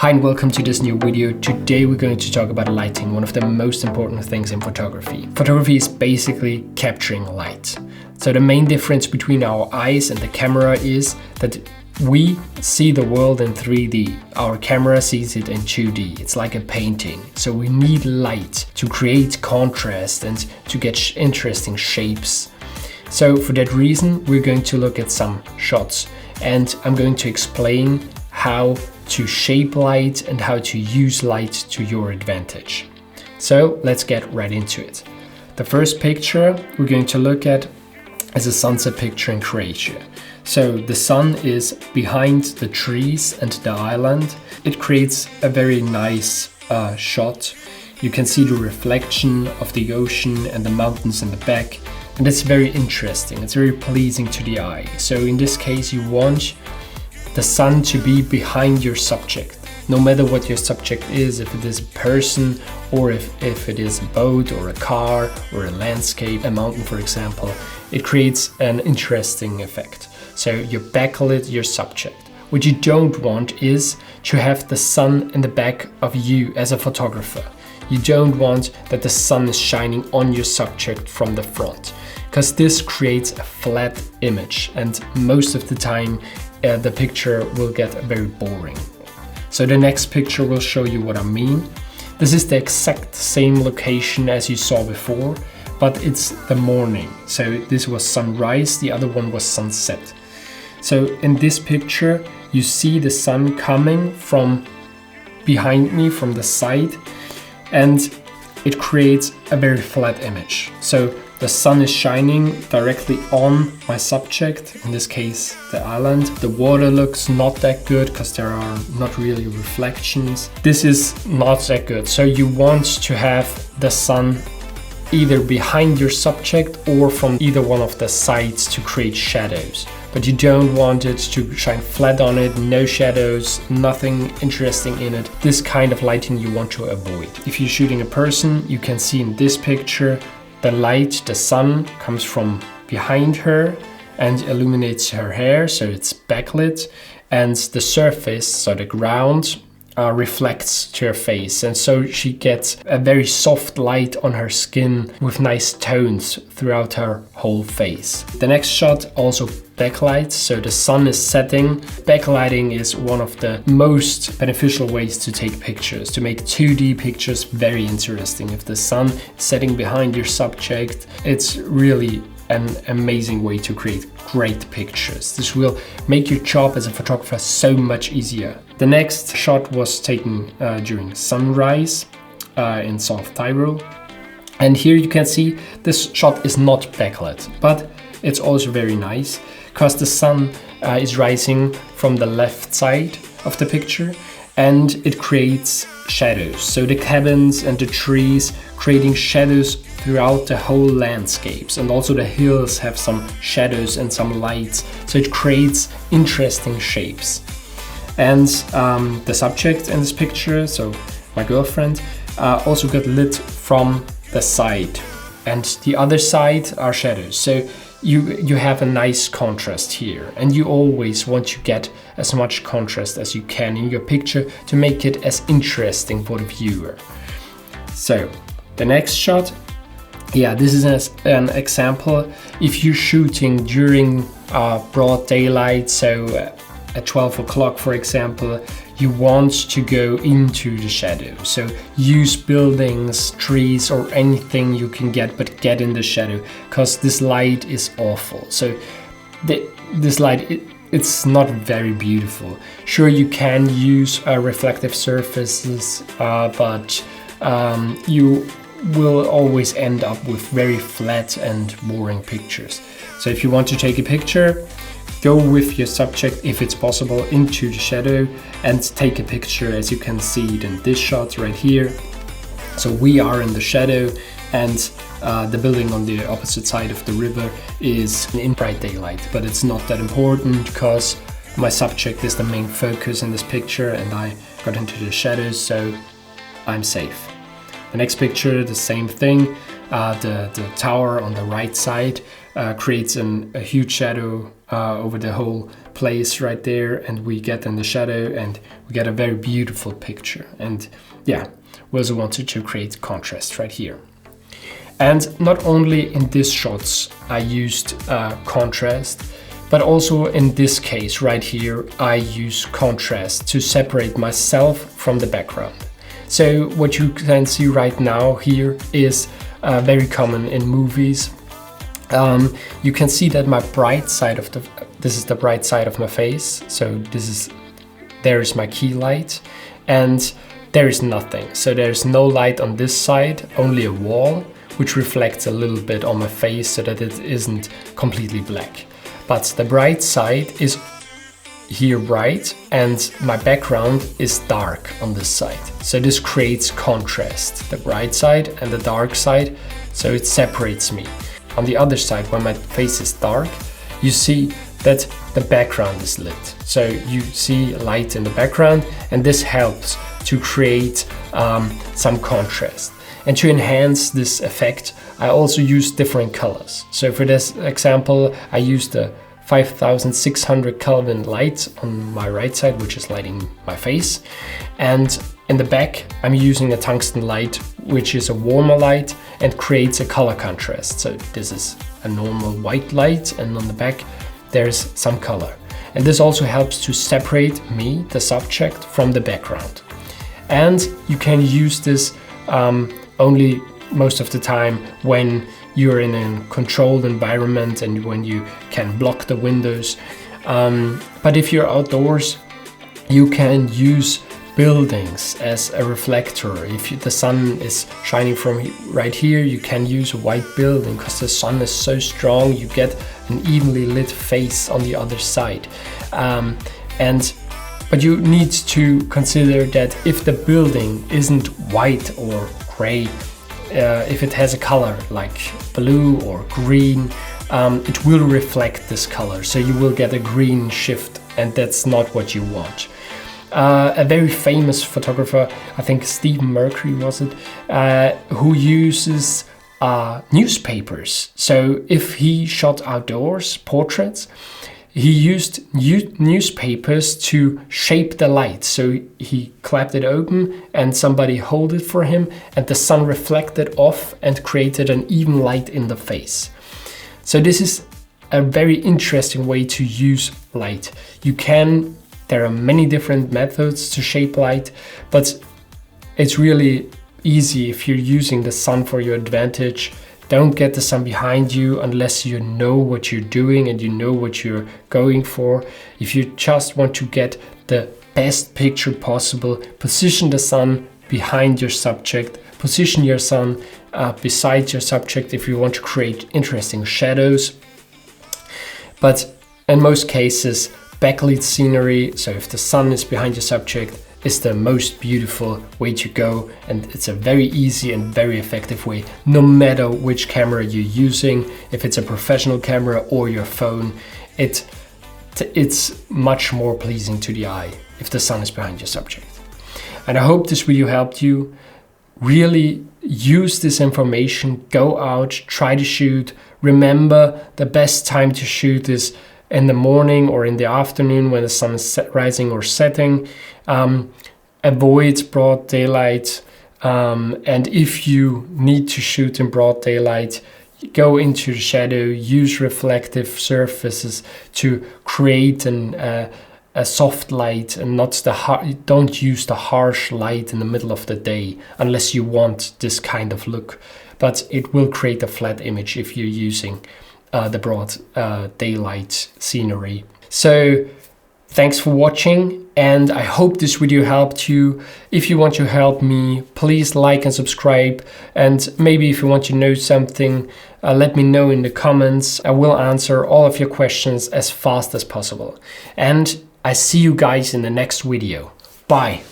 Hi and welcome to this new video. Today we're going to talk about lighting, one of the most important things in photography. Photography is basically capturing light. So the main difference between our eyes and the camera is that we see the world in 3D. Our camera sees it in 2D. It's like a painting. So we need light to create contrast and to get interesting shapes. So for that reason, we're going to look at some shots and I'm going to explain how to shape light and how to use light to your advantage. So let's get right into it. The first picture we're going to look at is a sunset picture in Croatia. So the sun is behind the trees and the island. It creates a very nice shot. You can see the reflection of the ocean and the mountains in the back. And it's very interesting. It's very pleasing to the eye. So in this case, you want the sun to be behind your subject. No matter what your subject is, if it is a person or if it is a boat or a car or a landscape, a mountain for example, it creates an interesting effect. So you backlit your subject. What you don't want is to have the sun in the back of you as a photographer. You don't want that the sun is shining on your subject from the front, because this creates a flat image and most of the time the picture will get very boring. So the next picture will show you what I mean. This is the exact same location as you saw before, but it's the morning. So this was sunrise, the other one was sunset. So in this picture, you see the sun coming from behind me, from the side, and it creates a very flat image. So the sun is shining directly on my subject, in this case the island. The water looks not that good because there are not really reflections. This is not that good. So you want to have the sun either behind your subject or from either one of the sides to create shadows. But you don't want it to shine flat on it, no shadows, nothing interesting in it. This kind of lighting you want to avoid. If you're shooting a person, you can see in this picture the light, the sun, comes from behind her and illuminates her hair, so it's backlit, and the surface, so the ground, reflects to her face, and so she gets a very soft light on her skin with nice tones throughout her whole face. The next shot also backlight, so the sun is setting. Backlighting is one of the most beneficial ways to take pictures, to make 2D pictures very interesting. If the sun is setting behind your subject, it's really an amazing way to create great pictures. This will make your job as a photographer so much easier. The next shot was taken during sunrise in South Tyrol. And here you can see this shot is not backlit, but it's also very nice because the sun is rising from the left side of the picture and it creates shadows. So the cabins and the trees creating shadows throughout the whole landscapes, and also the hills have some shadows and some lights, so it creates interesting shapes. And the subject in this picture, so my girlfriend, also got lit from the side, and the other side are shadows. So you have a nice contrast here, and you always want to get as much contrast as you can in your picture to make it as interesting for the viewer. So the next shot, this is an example. If you're shooting during broad daylight, so at 12 o'clock for example, you want to go into the shadow. So use buildings, trees or anything you can get, but get in the shadow, because this light is awful. So this light, it's not very beautiful. Sure, you can use reflective surfaces, but you will always end up with very flat and boring pictures. So if you want to take a picture, go with your subject, if it's possible, into the shadow and take a picture, as you can see it in this shot right here. So we are in the shadow and the building on the opposite side of the river is in bright daylight, but it's not that important because my subject is the main focus in this picture and I got into the shadows, so I'm safe. The next picture, the same thing. The tower on the right side creates a huge shadow over the whole place right there, and we get in the shadow and we get a very beautiful picture. And yeah, we also wanted to create contrast right here. And not only in these shots I used contrast, but also in this case right here I use contrast to separate myself from the background. So what you can see right now here is very common in movies. You can see that my bright side of this is the bright side of my face. So there is my key light, and there is nothing. So there's no light on this side, only a wall, which reflects a little bit on my face so that it isn't completely black. But the bright side is here bright, and my background is dark on this side. So this creates contrast, the bright side and the dark side, so it separates me. On the other side, when my face is dark, you see that the background is lit. So you see light in the background, and this helps to create some contrast. And to enhance this effect, I also use different colors. So for this example, I used the 5600 Kelvin light on my right side, which is lighting my face. And in the back, I'm using a tungsten light, which is a warmer light and creates a color contrast. So this is a normal white light, and on the back, there's some color. And this also helps to separate me, the subject, from the background. And you can use this only most of the time when you're in a controlled environment and when you can block the windows. But if you're outdoors, you can use buildings as a reflector. If the sun is shining from right here, you can use a white building because the sun is so strong, you get an evenly lit face on the other side. But you need to consider that if the building isn't white or gray, if it has a color like blue or green, it will reflect this color. So you will get a green shift, and that's not what you want. A very famous photographer, I think Stephen Mercury was it, who uses newspapers. So if he shot outdoors portraits, he used newspapers to shape the light. So he clapped it open and somebody held it for him, and the sun reflected off and created an even light in the face. So this is a very interesting way to use light. There are many different methods to shape light, but it's really easy if you're using the sun for your advantage. Don't get the sun behind you unless you know what you're doing and you know what you're going for. If you just want to get the best picture possible, position the sun behind your subject, position your sun beside your subject if you want to create interesting shadows. But in most cases, backlit scenery, so if the sun is behind your subject, is the most beautiful way to go, and it's a very easy and very effective way, no matter which camera you're using. If it's a professional camera or your phone, it's much more pleasing to the eye if the sun is behind your subject. And I hope this video helped you. Really use this information, go out, try to shoot. Remember, the best time to shoot is in the morning or in the afternoon when the sun is rising or setting. Avoid broad daylight, and if you need to shoot in broad daylight, go into the shadow, use reflective surfaces to create a soft light, and don't use the harsh light in the middle of the day unless you want this kind of look. But it will create a flat image if you're using the broad daylight scenery. So thanks for watching, and I hope this video helped you. If you want to help me, please like and subscribe, and maybe if you want to know something, let me know in the comments. I will answer all of your questions as fast as possible. And I see you guys in the next video. Bye!